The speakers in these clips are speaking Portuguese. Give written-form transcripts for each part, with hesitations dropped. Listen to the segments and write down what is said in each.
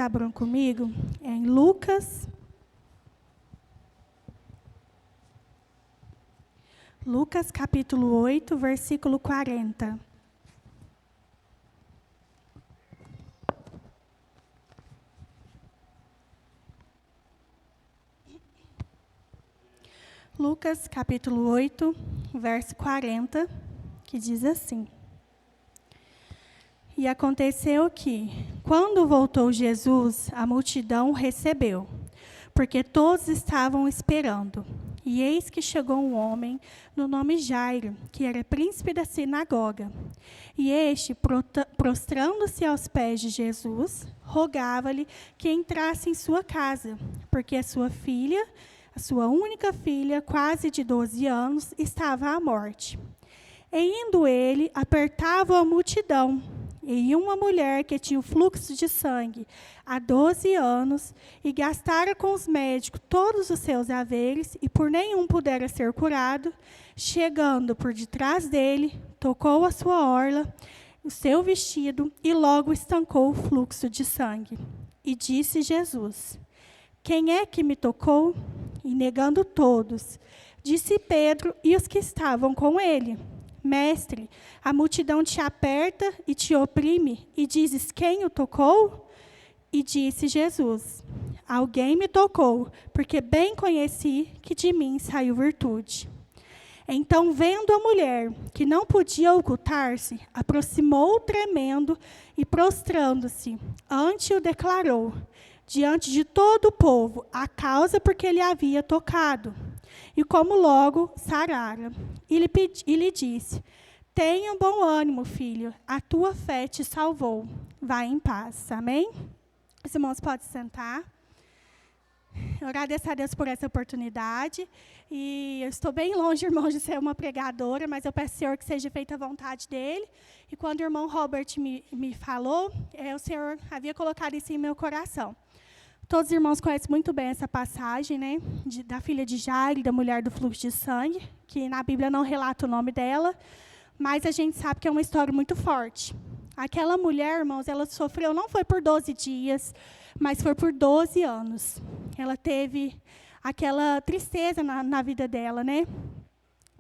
Abram comigo em Lucas. Lucas capítulo 8, versículo 40. Lucas capítulo 8, verso 40, que diz assim: E aconteceu que, quando voltou Jesus, a multidão o recebeu, porque todos estavam esperando. E eis que chegou um homem, no nome Jairo, que era príncipe da sinagoga. E este, prostrando-se aos pés de Jesus, rogava-lhe que entrasse em sua casa, porque a sua filha, a sua única filha, quase de 12 anos, estava à morte. E indo ele, apertava a multidão. E uma mulher que tinha o fluxo de sangue há 12 anos, e gastara com os médicos todos os seus haveres, e por nenhum pudera ser curado, chegando por detrás dele, tocou a sua orla, o seu vestido, e logo estancou o fluxo de sangue. E disse Jesus: Quem é que me tocou? E negando todos, disse Pedro e os que estavam com ele: Mestre, a multidão te aperta e te oprime, e dizes: Quem o tocou? E disse Jesus: Alguém me tocou, porque bem conheci que de mim saiu virtude. Então, vendo a mulher, que não podia ocultar-se, aproximou tremendo e, prostrando-se, ante o declarou, diante de todo o povo, a causa por que ele havia tocado, e como logo sarara. E lhe disse: Tenha bom ânimo, filho, a tua fé te salvou. Vai em paz. Amém? Os irmãos podem sentar. Eu agradeço a Deus por essa oportunidade. E eu estou bem longe, irmãos, de ser uma pregadora, mas eu peço ao Senhor que seja feita a vontade dele. E quando o irmão Robert me falou, o Senhor havia colocado isso em meu coração. Todos os irmãos conhecem muito bem essa passagem, né, da filha de Jairo, da mulher do fluxo de sangue, que na Bíblia não relata o nome dela, mas a gente sabe que é uma história muito forte. Aquela mulher, irmãos, ela sofreu, não foi por 12 dias, mas foi por 12 anos. Ela teve aquela tristeza na vida dela, né?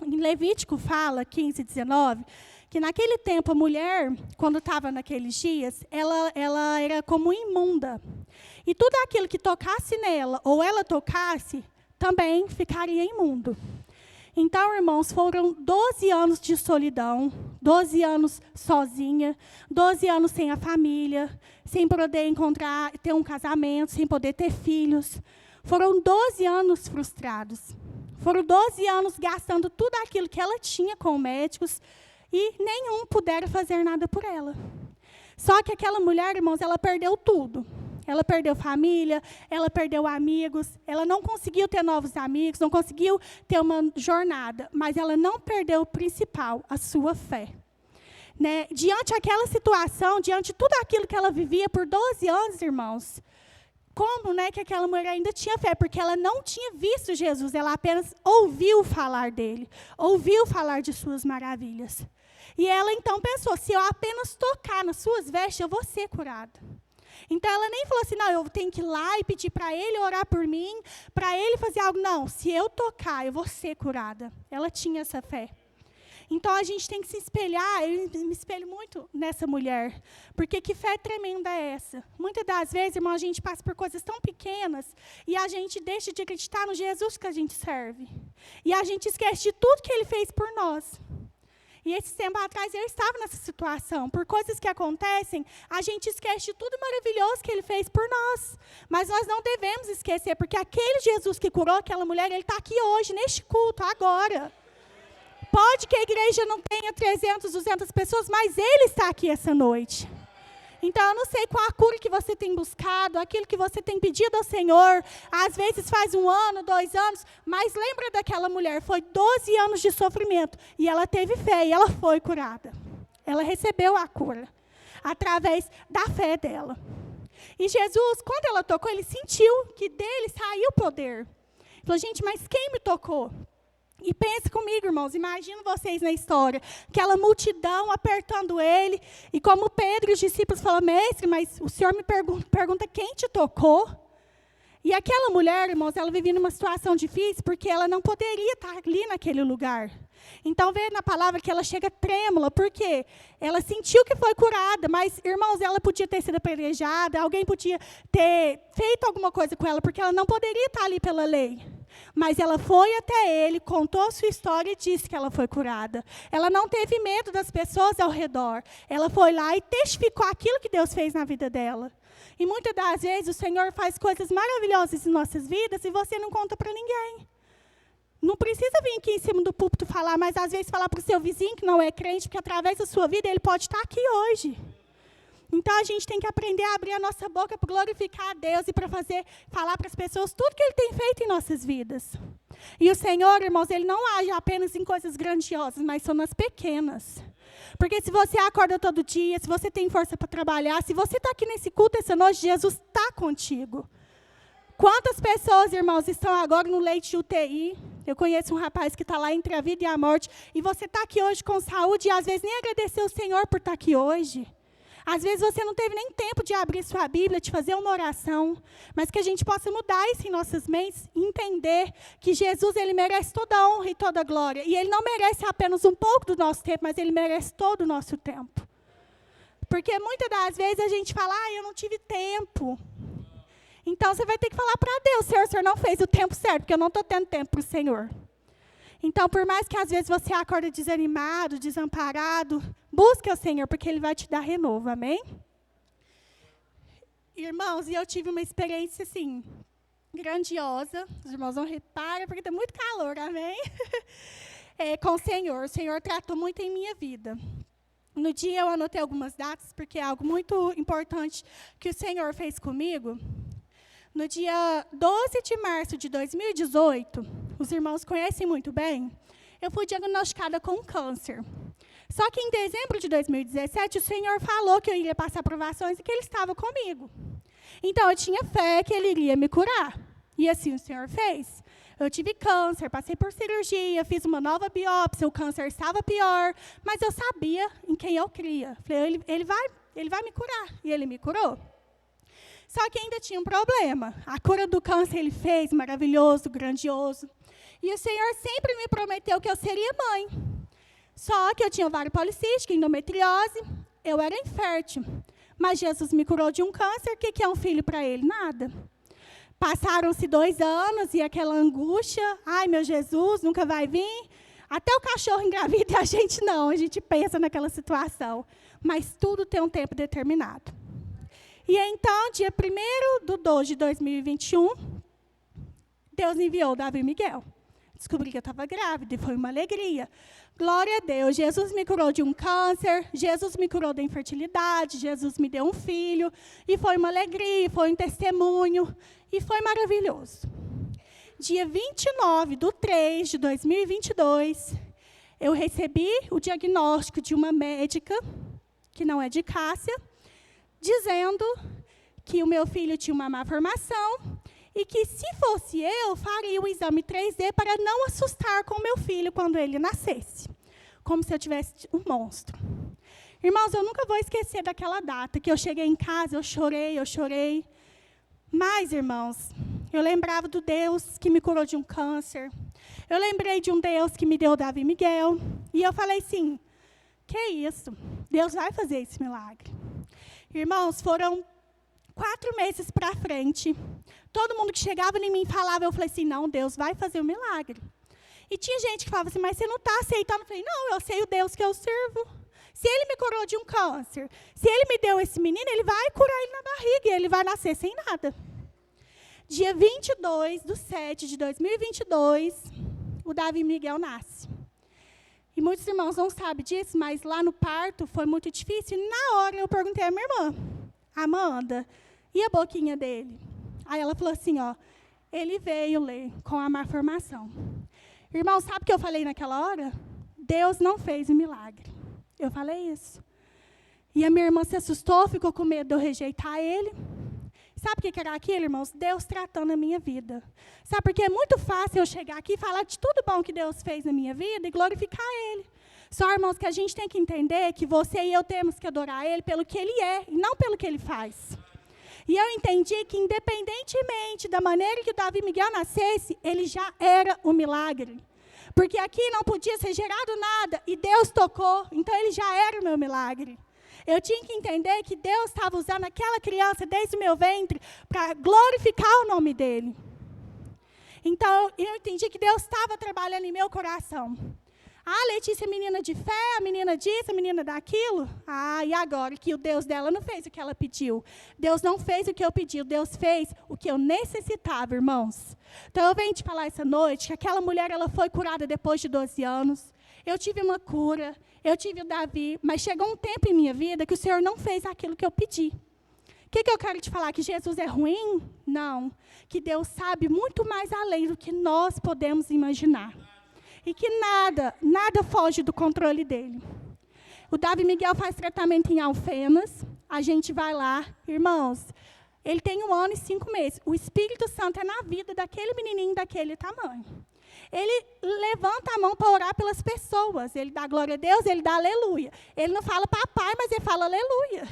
Em Levítico fala, 15, 19, que naquele tempo a mulher, quando estava naqueles dias, ela era como imunda. E tudo aquilo que tocasse nela, ou ela tocasse, também ficaria imundo. Então, irmãos, foram 12 anos de solidão, 12 anos sozinha, 12 anos sem a família, sem poder ter um casamento, sem poder ter filhos. Foram 12 anos frustrados. Foram 12 anos gastando tudo aquilo que ela tinha com médicos e nenhum pudera fazer nada por ela. Só que aquela mulher, irmãos, ela perdeu tudo. Ela perdeu família, ela perdeu amigos, ela não conseguiu ter novos amigos, não conseguiu ter uma jornada, mas ela não perdeu o principal, a sua fé. Né? Diante daquela situação, diante de tudo aquilo que ela vivia por 12 anos, irmãos, como, né, que aquela mulher ainda tinha fé? Porque ela não tinha visto Jesus, ela apenas ouviu falar dele, ouviu falar de suas maravilhas. E ela então pensou: se eu apenas tocar nas suas vestes, eu vou ser curada. Então, ela nem falou assim: não, eu tenho que ir lá e pedir para ele orar por mim, para ele fazer algo. Não, se eu tocar, eu vou ser curada. Ela tinha essa fé. Então, a gente tem que se espelhar. Eu me espelho muito nessa mulher. Porque que fé tremenda é essa? Muitas das vezes, irmão, a gente passa por coisas tão pequenas e a gente deixa de acreditar no Jesus que a gente serve. E a gente esquece de tudo que ele fez por nós. E esse tempo atrás eu estava nessa situação. Por coisas que acontecem, a gente esquece de tudo maravilhoso que ele fez por nós. Mas nós não devemos esquecer, porque aquele Jesus que curou aquela mulher, ele está aqui hoje, neste culto, agora. Pode que a igreja não tenha 300, 200 pessoas, mas ele está aqui essa noite. Então, eu não sei qual a cura que você tem buscado, aquilo que você tem pedido ao Senhor. Às vezes faz 1 ano, 2 anos, mas lembra daquela mulher, foi 12 anos de sofrimento. E ela teve fé e ela foi curada. Ela recebeu a cura, através da fé dela. E Jesus, quando ela tocou, ele sentiu que dele saiu o poder. Ele falou: gente, mas quem me tocou? E pense comigo, irmãos, imagino vocês na história, aquela multidão apertando ele, e como Pedro e os discípulos falam, mestre, mas o senhor me pergunta quem te tocou? E aquela mulher, irmãos, ela vivia numa situação difícil, porque ela não poderia estar ali naquele lugar. Então, vê na palavra que ela chega trêmula, porque ela sentiu que foi curada, mas, irmãos, ela podia ter sido apedrejada, alguém podia ter feito alguma coisa com ela, porque ela não poderia estar ali pela lei. Mas ela foi até ele, contou a sua história e disse que ela foi curada. Ela não teve medo das pessoas ao redor. Ela foi lá e testificou aquilo que Deus fez na vida dela. E muitas das vezes o Senhor faz coisas maravilhosas em nossas vidas e você não conta para ninguém. Não precisa vir aqui em cima do púlpito falar, mas às vezes falar para o seu vizinho que não é crente, porque através da sua vida ele pode estar aqui hoje. Então, a gente tem que aprender a abrir a nossa boca para glorificar a Deus e para falar para as pessoas tudo que Ele tem feito em nossas vidas. E o Senhor, irmãos, Ele não age apenas em coisas grandiosas, mas são nas pequenas. Porque se você acorda todo dia, se você tem força para trabalhar, se você está aqui nesse culto essa noite, Jesus está contigo. Quantas pessoas, irmãos, estão agora no leito de UTI? Eu conheço um rapaz que está lá entre a vida e a morte, e você está aqui hoje com saúde e às vezes nem agradecer o Senhor por estar aqui hoje. Às vezes você não teve nem tempo de abrir sua Bíblia, de fazer uma oração, mas que a gente possa mudar isso em nossas mentes e entender que Jesus, Ele merece toda a honra e toda a glória. E Ele não merece apenas um pouco do nosso tempo, mas Ele merece todo o nosso tempo. Porque muitas das vezes a gente fala, eu não tive tempo. Então você vai ter que falar para Deus, Senhor, o Senhor não fez o tempo certo, porque eu não estou tendo tempo para o Senhor. Então, por mais que às vezes você acorda desanimado, desamparado, busque o Senhor, porque Ele vai te dar renovo, amém? Irmãos, e eu tive uma experiência, assim, grandiosa. Os irmãos não reparam, porque está muito calor, amém? Com o Senhor. O Senhor tratou muito em minha vida. No dia eu anotei algumas datas, porque é algo muito importante que o Senhor fez comigo. No dia 12 de março de 2018, os irmãos conhecem muito bem, eu fui diagnosticada com câncer. Só que em dezembro de 2017, o Senhor falou que eu iria passar provações e que Ele estava comigo. Então, eu tinha fé que Ele iria me curar. E assim o Senhor fez. Eu tive câncer, passei por cirurgia, fiz uma nova biópsia, o câncer estava pior, mas eu sabia em quem eu cria. Falei, ele vai me curar. E Ele me curou. Só que ainda tinha um problema. A cura do câncer Ele fez, maravilhoso, grandioso. E o Senhor sempre me prometeu que eu seria mãe. Só que eu tinha ovário policístico, endometriose, eu era infértil. Mas Jesus me curou de um câncer, o que é um filho para Ele? Nada. Passaram-se 2 anos e aquela angústia, ai meu Jesus, nunca vai vir. Até o cachorro engravida e a gente não, a gente pensa naquela situação. Mas tudo tem um tempo determinado. E então, dia 1º de 2021, Deus enviou o Davi e Miguel. Descobri que eu estava grávida e foi uma alegria. Glória a Deus, Jesus me curou de um câncer, Jesus me curou da infertilidade, Jesus me deu um filho, e foi uma alegria, foi um testemunho, e foi maravilhoso. Dia 29/3 de 2022, eu recebi o diagnóstico de uma médica, que não é de Cássia, dizendo que o meu filho tinha uma má formação e que, se fosse eu, faria o exame 3D para não assustar com o meu filho quando ele nascesse, como se eu tivesse um monstro. Irmãos, eu nunca vou esquecer daquela data, que eu cheguei em casa, eu chorei. Mas, irmãos, eu lembrava do Deus que me curou de um câncer, eu lembrei de um Deus que me deu Davi e Miguel, e eu falei assim, que isso? Deus vai fazer esse milagre. Irmãos, foram 4 meses para frente. Todo mundo que chegava em mim falava, eu falei assim, não, Deus vai fazer o milagre. E tinha gente que falava assim, mas você não está aceitando? Eu falei, não, eu sei o Deus que eu sirvo. Se Ele me curou de um câncer, se Ele me deu esse menino, Ele vai curar ele na barriga e ele vai nascer sem nada. Dia 22/7 de 2022, o Davi Miguel nasce. E muitos irmãos não sabem disso, mas lá no parto foi muito difícil. E na hora eu perguntei à minha irmã, Amanda, e a boquinha dele? Aí ela falou assim, ele veio ler com a má formação. Irmão, sabe o que eu falei naquela hora? Deus não fez o milagre. Eu falei isso. E a minha irmã se assustou, ficou com medo de eu rejeitar ele. Sabe o que era aquilo, irmãos? Deus tratando a minha vida. Sabe, porque é muito fácil eu chegar aqui e falar de tudo bom que Deus fez na minha vida e glorificar Ele. Só, irmãos, que a gente tem que entender que você e eu temos que adorar Ele pelo que Ele é e não pelo que Ele faz. E eu entendi que, independentemente da maneira que o Davi Miguel nascesse, ele já era um milagre. Porque aqui não podia ser gerado nada, e Deus tocou, então ele já era o meu milagre. Eu tinha que entender que Deus estava usando aquela criança desde o meu ventre para glorificar o nome dele. Então, eu entendi que Deus estava trabalhando em meu coração. Ah, Letícia é menina de fé, a menina disso, a menina daquilo. Ah, e agora que o Deus dela não fez o que ela pediu. Deus não fez o que eu pedi, Deus fez o que eu necessitava, irmãos. Então, eu venho te falar essa noite que aquela mulher ela foi curada depois de 12 anos. Eu tive uma cura, eu tive o Davi, mas chegou um tempo em minha vida que o Senhor não fez aquilo que eu pedi. O que eu quero te falar? Que Jesus é ruim? Não. Que Deus sabe muito mais além do que nós podemos imaginar. E que nada foge do controle dele. O Davi Miguel faz tratamento em Alfenas, a gente vai lá, irmãos, ele tem 1 ano e 5 meses. O Espírito Santo é na vida daquele menininho daquele tamanho. Ele levanta a mão para orar pelas pessoas, ele dá glória a Deus, ele dá aleluia. Ele não fala papai, mas ele fala aleluia.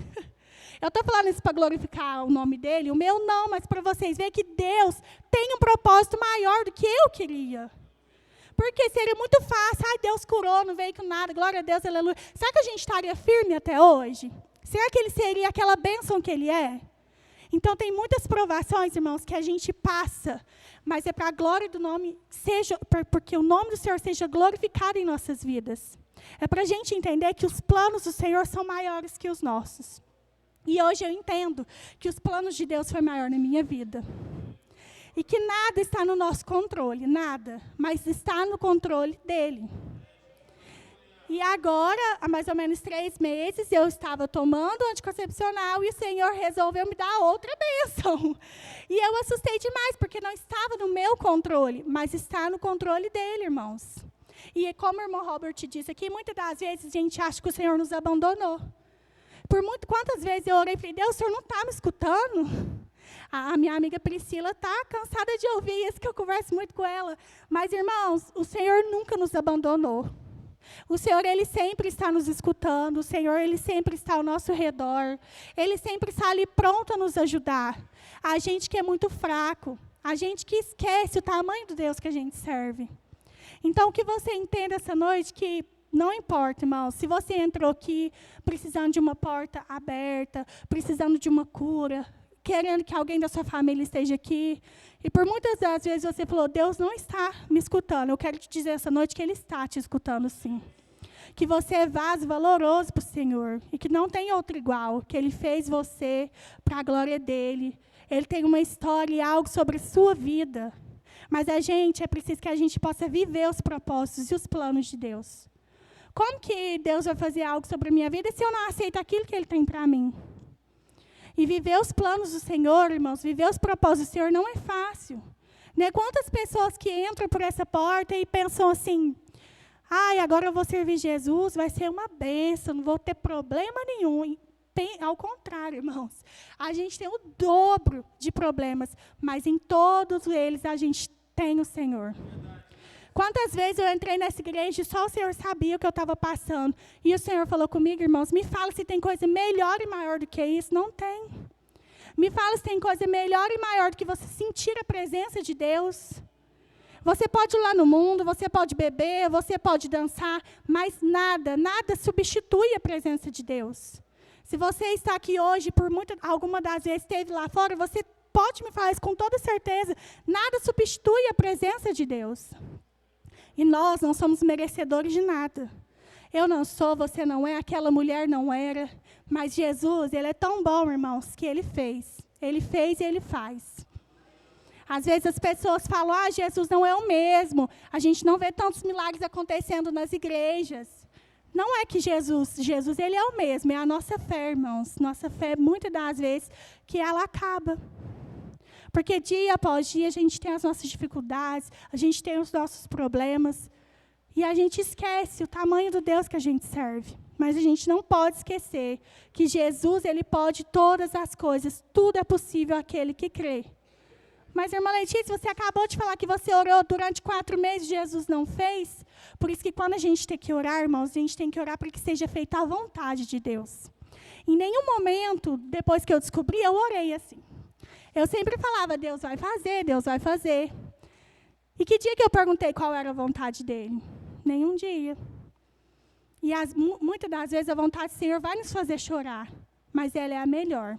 Eu estou falando isso para glorificar o nome dele, o meu não, mas para vocês verem que Deus tem um propósito maior do que eu queria. Porque seria muito fácil, ai, Deus curou, não veio com nada, glória a Deus, aleluia. Será que a gente estaria firme até hoje? Será que ele seria aquela bênção que ele é? Então, tem muitas provações, irmãos, que a gente passa, mas é para a glória do nome, porque o nome do Senhor seja glorificado em nossas vidas. É para a gente entender que os planos do Senhor são maiores que os nossos. E hoje eu entendo que os planos de Deus foram maiores na minha vida. E que nada está no nosso controle, nada, mas está no controle dele. E agora, há mais ou menos 3 meses, eu estava tomando anticoncepcional e o Senhor resolveu me dar outra bênção. E eu assustei demais, porque não estava no meu controle, mas está no controle dele, irmãos. E como o irmão Robert disse aqui, muitas das vezes a gente acha que o Senhor nos abandonou. Quantas vezes eu orei e falei, Deus, o Senhor não está me escutando? A minha amiga Priscila está cansada de ouvir isso, que eu converso muito com ela. Mas, irmãos, o Senhor nunca nos abandonou. O Senhor, Ele sempre está nos escutando. O Senhor, Ele sempre está ao nosso redor. Ele sempre está ali pronto a nos ajudar. A gente que é muito fraco. A gente que esquece o tamanho do Deus que a gente serve. Então, que você entenda essa noite que não importa, irmãos, se você entrou aqui precisando de uma porta aberta, precisando de uma cura, querendo que alguém da sua família esteja aqui. E por muitas das vezes você falou, Deus não está me escutando. Eu quero te dizer essa noite que Ele está te escutando, sim. Que você é vaso valoroso para o Senhor. E que não tem outro igual. Que Ele fez você para a glória dEle. Ele tem uma história e algo sobre a sua vida. Mas é preciso que a gente possa viver os propósitos e os planos de Deus. Como que Deus vai fazer algo sobre a minha vida se eu não aceito aquilo que Ele tem para mim? E viver os planos do Senhor, irmãos, viver os propósitos do Senhor não é fácil. Né? Quantas pessoas que entram por essa porta e pensam assim, ai, agora eu vou servir Jesus, vai ser uma bênção, não vou ter problema nenhum. Ao contrário, irmãos, a gente tem o dobro de problemas, mas em todos eles a gente tem o Senhor. Quantas vezes eu entrei nessa igreja e só o Senhor sabia o que eu estava passando. E o Senhor falou comigo, irmãos, me fala se tem coisa melhor e maior do que isso. Não tem. Me fala se tem coisa melhor e maior do que você sentir a presença de Deus. Você pode ir lá no mundo, você pode beber, você pode dançar, mas nada substitui a presença de Deus. Se você está aqui hoje, alguma das vezes esteve lá fora, você pode me falar isso com toda certeza. Nada substitui a presença de Deus. E nós não somos merecedores de nada. Eu não sou, você não é, aquela mulher não era. Mas Jesus, Ele é tão bom, irmãos, que Ele fez. Ele fez e Ele faz. Às vezes as pessoas falam, Jesus não é o mesmo. A gente não vê tantos milagres acontecendo nas igrejas. Não é que Jesus, Ele é o mesmo. É a nossa fé, irmãos. Nossa fé, muitas das vezes, que ela acaba. Porque dia após dia a gente tem as nossas dificuldades, a gente tem os nossos problemas, e a gente esquece o tamanho do Deus que a gente serve. Mas a gente não pode esquecer que Jesus, ele pode todas as coisas. Tudo é possível àquele que crê. Mas, irmã Letícia, você acabou de falar que você orou durante 4 meses e Jesus não fez. Por isso que quando a gente tem que orar, irmãos, a gente tem que orar para que seja feita a vontade de Deus. Em nenhum momento, depois que eu descobri, eu orei assim. Eu sempre falava, Deus vai fazer, Deus vai fazer. E que dia que eu perguntei qual era a vontade dele? Nenhum dia. E muitas das vezes a vontade do Senhor vai nos fazer chorar, mas ela é a melhor.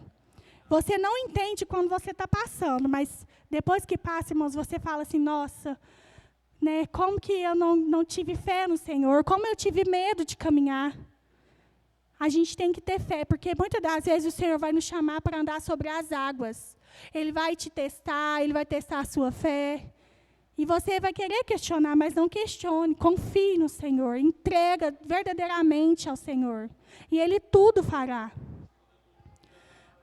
Você não entende quando você está passando, mas depois que passa, irmãos, você fala assim, nossa, né, como que eu não tive fé no Senhor, como eu tive medo de caminhar. A gente tem que ter fé, porque muitas das vezes o Senhor vai nos chamar para andar sobre as águas. Ele vai te testar, Ele vai testar a sua fé. E você vai querer questionar, mas não questione. Confie no Senhor, entrega verdadeiramente ao Senhor. E Ele tudo fará.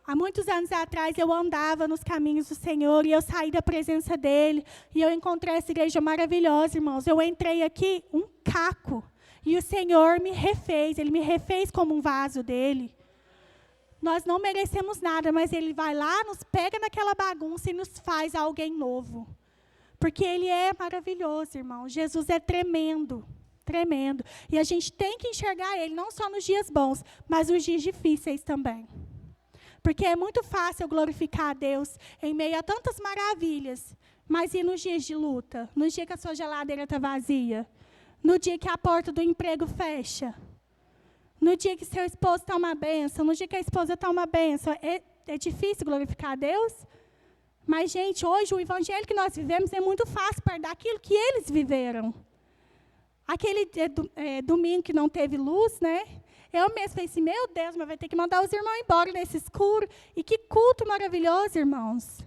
Há muitos anos atrás, eu andava nos caminhos do Senhor e eu saí da presença dEle. E eu encontrei essa igreja maravilhosa, irmãos. Eu entrei aqui um caco. E o Senhor me refez. Ele me refez como um vaso dEle. Nós não merecemos nada, mas Ele vai lá, nos pega naquela bagunça e nos faz alguém novo. Porque Ele é maravilhoso, irmão. Jesus é tremendo, tremendo. E a gente tem que enxergar Ele, não só nos dias bons, mas nos dias difíceis também. Porque é muito fácil eu glorificar a Deus em meio a tantas maravilhas. Mas e nos dias de luta? No dia que a sua geladeira está vazia? No dia que a porta do emprego fecha? No dia que seu esposo está uma bênção? No dia que a esposa está uma bênção? É difícil glorificar a Deus? Mas, gente, hoje o evangelho que nós vivemos é muito fácil para dar aquilo que eles viveram. Aquele domingo que não teve luz, né? Eu mesmo falei assim, meu Deus, mas vai ter que mandar os irmãos embora nesse escuro. E que culto maravilhoso, irmãos.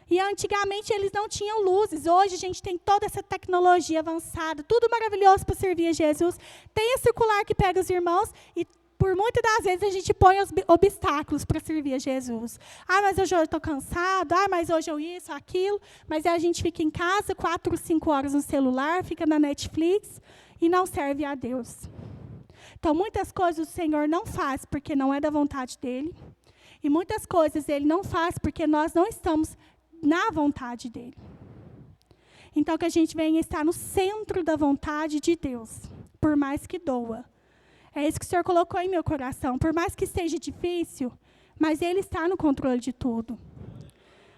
E antigamente eles não tinham luzes. Hoje a gente tem toda essa tecnologia avançada, tudo maravilhoso para servir a Jesus. Tem a circular que pega os irmãos e por muitas das vezes a gente põe os obstáculos para servir a Jesus. Ah, mas hoje eu estou cansado. Ah, mas hoje eu isso, aquilo. Mas aí a gente fica em casa 4, 5 horas no celular, fica na Netflix e não serve a Deus. Então, muitas coisas o Senhor não faz porque não é da vontade dEle. E muitas coisas Ele não faz porque nós não estamos na vontade dEle. Então, que a gente venha estar no centro da vontade de Deus, por mais que doa. É isso que o Senhor colocou em meu coração. Por mais que seja difícil, mas Ele está no controle de tudo.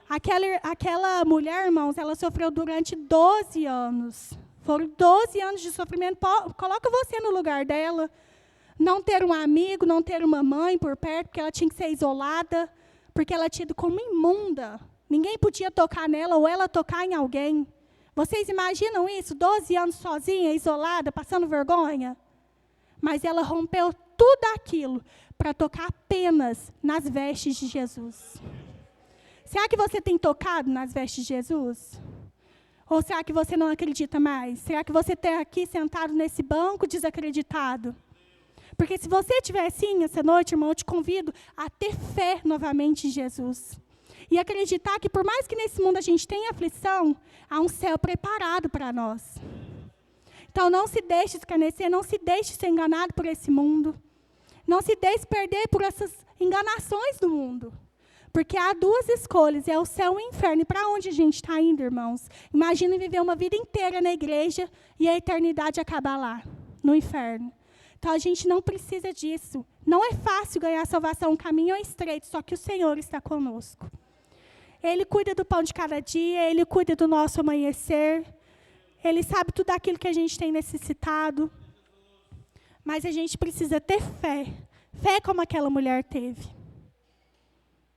Aquela mulher, irmãos, ela sofreu durante 12 anos. Foram 12 anos de sofrimento. Coloca você no lugar dela. Não ter um amigo, não ter uma mãe por perto, porque ela tinha que ser isolada, porque ela tinha tido como imunda. Ninguém podia tocar nela ou ela tocar em alguém. Vocês imaginam isso? 12 anos sozinha, isolada, passando vergonha? Mas ela rompeu tudo aquilo para tocar apenas nas vestes de Jesus. Será que você tem tocado nas vestes de Jesus? Ou será que você não acredita mais? Será que você está aqui sentado nesse banco desacreditado? Porque se você estiver assim essa noite, irmão, eu te convido a ter fé novamente em Jesus. E acreditar que por mais que nesse mundo a gente tenha aflição, há um céu preparado para nós. Então não se deixe escarnecer, não se deixe ser enganado por esse mundo. Não se deixe perder por essas enganações do mundo. Porque há 2 escolhas, é o céu e o inferno. E para onde a gente está indo, irmãos? Imagina viver uma vida inteira na igreja e a eternidade acabar lá, no inferno. Então, a gente não precisa disso. Não é fácil ganhar a salvação, o caminho é estreito, só que o Senhor está conosco. Ele cuida do pão de cada dia, Ele cuida do nosso amanhecer. Ele sabe tudo aquilo que a gente tem necessitado. Mas a gente precisa ter fé. Fé como aquela mulher teve.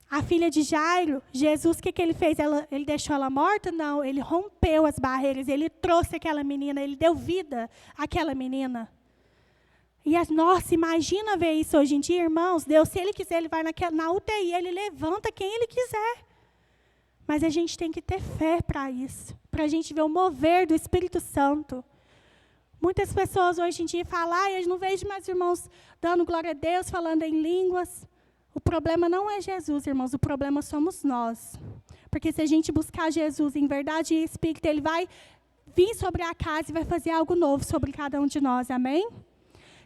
A filha de Jairo, Jesus, o que ele fez? Ele deixou ela morta? Não, ele rompeu as barreiras, ele trouxe aquela menina, ele deu vida àquela menina. E nossa, imagina ver isso hoje em dia, irmãos. Deus, se Ele quiser, Ele vai na UTI, Ele levanta quem Ele quiser. Mas a gente tem que ter fé para isso, para a gente ver o mover do Espírito Santo. Muitas pessoas hoje em dia falam, eu não vejo mais irmãos dando glória a Deus, falando em línguas. O problema não é Jesus, irmãos, o problema somos nós. Porque se a gente buscar Jesus em verdade e Espírito, Ele vai vir sobre a casa e vai fazer algo novo sobre cada um de nós, amém?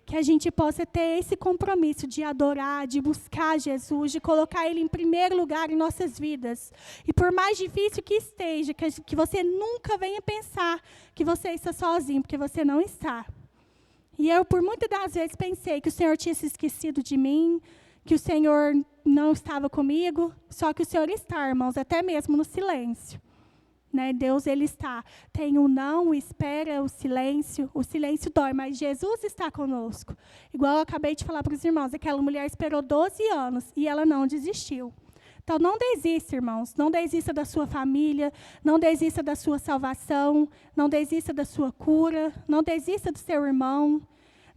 que a gente possa ter esse compromisso de adorar, de buscar Jesus, de colocar Ele em primeiro lugar em nossas vidas. E por mais difícil que esteja, que você nunca venha pensar que você está sozinho, porque você não está. E eu, por muitas das vezes, pensei que o Senhor tinha se esquecido de mim, que o Senhor não estava comigo, só que o Senhor está, irmãos, até mesmo no silêncio. Né? Deus, Ele está. Tem o não, espera, o silêncio dói, mas Jesus está conosco. Igual eu acabei de falar para os irmãos, aquela mulher esperou 12 anos e ela não desistiu. Então, não desista, irmãos, não desista da sua família, não desista da sua salvação, não desista da sua cura, não desista do seu irmão,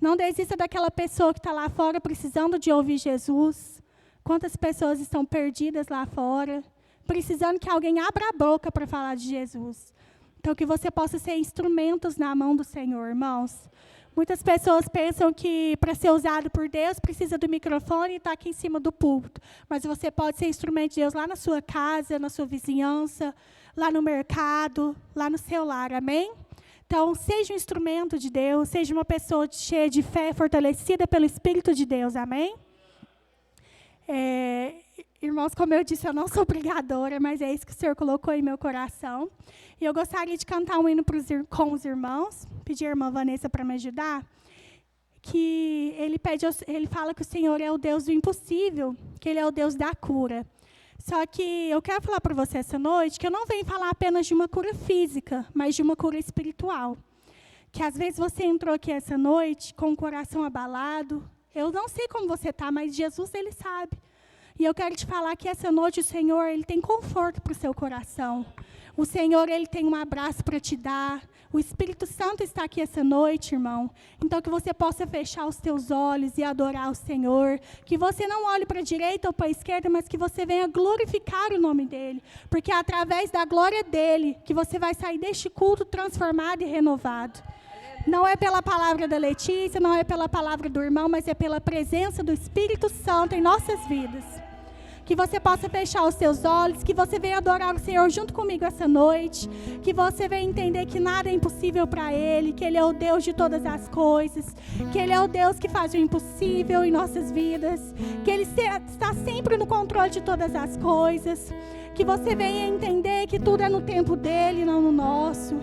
não desista daquela pessoa que está lá fora precisando de ouvir Jesus. Quantas pessoas estão perdidas lá fora, precisando que alguém abra a boca para falar de Jesus. Então, que você possa ser instrumentos na mão do Senhor, irmãos. Muitas pessoas pensam que para ser usado por Deus precisa do microfone e estar aqui em cima do púlpito. Mas você pode ser instrumento de Deus lá na sua casa, na sua vizinhança, lá no mercado, lá no seu lar, amém? Então, seja um instrumento de Deus, seja uma pessoa cheia de fé, fortalecida pelo Espírito de Deus, amém? Irmãos, como eu disse, eu não sou pregadora, mas é isso que o Senhor colocou em meu coração. E eu gostaria de cantar um hino com os irmãos, pedir a irmã Vanessa para me ajudar, que ele fala que o Senhor é o Deus do impossível, que Ele é o Deus da cura. Só que eu quero falar para você essa noite que eu não venho falar apenas de uma cura física, mas de uma cura espiritual. Que às vezes você entrou aqui essa noite com o coração abalado. Eu não sei como você está, mas Jesus, Ele sabe. E eu quero te falar que essa noite o Senhor, Ele tem conforto para o seu coração. O Senhor, Ele tem um abraço para te dar. O Espírito Santo está aqui essa noite, irmão. Então, que você possa fechar os teus olhos e adorar o Senhor. Que você não olhe para a direita ou para a esquerda, mas que você venha glorificar o nome dEle. Porque é através da glória dEle que você vai sair deste culto transformado e renovado. Não é pela palavra da Letícia, não é pela palavra do irmão, mas é pela presença do Espírito Santo em nossas vidas. Que você possa fechar os seus olhos, que você venha adorar o Senhor junto comigo essa noite, que você venha entender que nada é impossível para Ele, que Ele é o Deus de todas as coisas, que Ele é o Deus que faz o impossível em nossas vidas, que Ele está sempre no controle de todas as coisas, que você venha entender que tudo é no tempo dEle, não no nosso,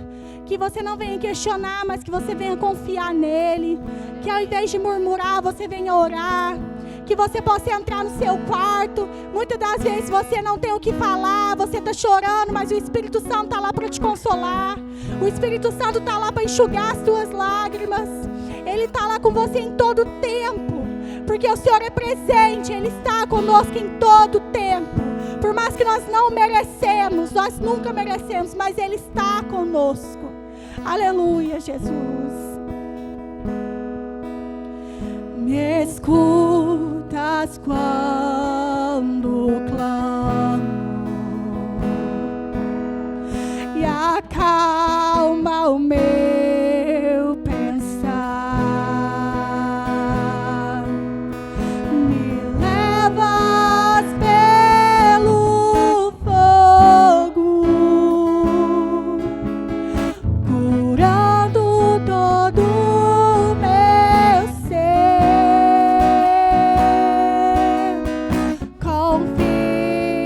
que você não venha questionar, mas que você venha confiar nele, que ao invés de murmurar, você venha orar, que você possa entrar no seu quarto. Muitas das vezes você não tem o que falar, você está chorando, mas o Espírito Santo está lá para te consolar. O Espírito Santo está lá para enxugar as tuas lágrimas. Ele está lá com você em todo o tempo, porque o Senhor é presente, Ele está conosco em todo o tempo. Por mais que nós não merecemos, nós nunca merecemos, mas Ele está conosco. Aleluia, Jesus. Me escutas quando clamo e acalma o meu pensar. Me levas pelo fogo, curando todo o meu ser. Confio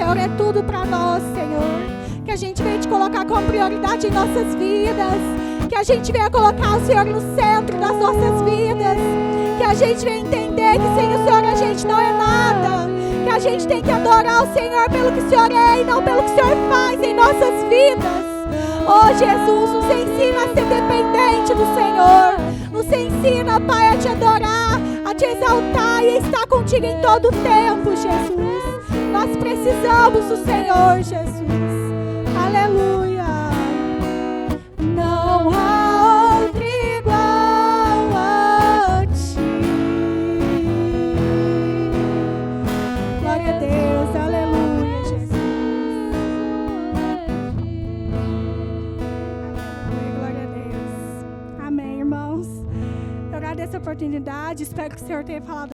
Senhor é tudo para nós, Senhor. Que a gente venha te colocar como prioridade em nossas vidas. Que a gente venha colocar o Senhor no centro das nossas vidas. Que a gente venha entender que sem o Senhor a gente não é nada. Que a gente tem que adorar o Senhor pelo que o Senhor é e não pelo que o Senhor faz em nossas vidas. Oh, Jesus, nos ensina a ser dependente do Senhor. Nos ensina, Pai, a te adorar, a te exaltar e a estar contigo em todo o tempo, Jesus. Nós precisamos do Senhor, Jesus. Aleluia. Não há outro igual a ti. Glória a Deus, aleluia, Jesus. Glória a Deus. Amém, irmãos. Eu agradeço a oportunidade, espero que o Senhor tenha falado